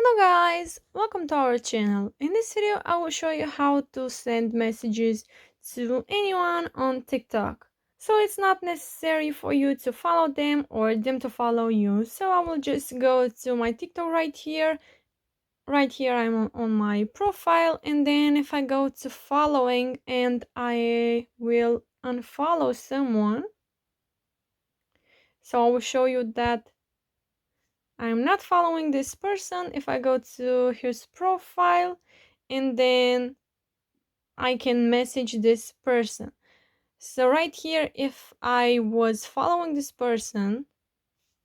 Hello guys, welcome to our channel. In this video I will show you how to send messages to anyone on TikTok. So it's not necessary for you to follow them or them to follow you. So I will just go to my TikTok right here. Right here I'm on my profile, and then if I go to following and I will unfollow someone. So I will show you that I'm not following this person. If I go to his profile, and then I can message this person. So right here, if I was following this person,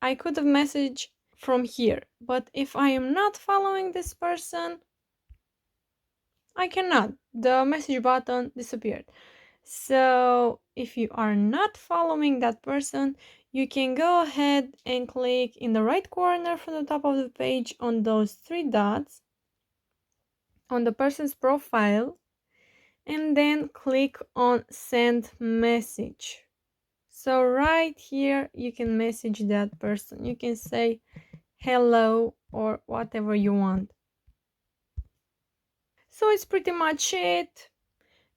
I could have messaged from here. But if I am not following this person, I cannot. The message button disappeared. So if you are not following that person, you can go ahead and click in the right corner from the top of the page on those three dots on the person's profile, and then click on send message. So right here you can message that person. You can say hello or whatever you want. So it's pretty much it.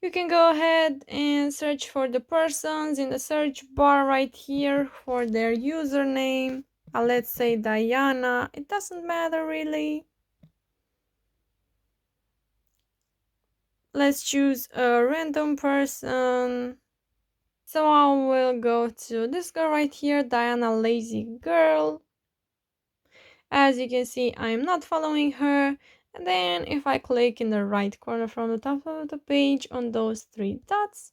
You can go ahead and search for the persons in the search bar right here for their username. Let's say Diana. It doesn't matter really. Let's choose a random person. So I will go to this girl right here, Diana Lazy Girl. As you can see, I'm not following her. And then if I click in the right corner from the top of the page on those three dots,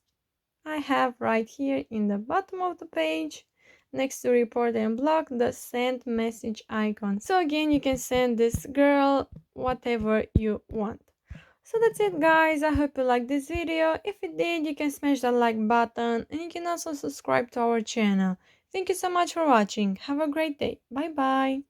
I have right here in the bottom of the page, next to report and block, the send message icon. So again, you can send this girl whatever you want. So that's it guys, I hope you liked this video. If you did, you can smash that like button, and you can also subscribe to our channel. Thank you so much for watching. Have a great day. Bye bye.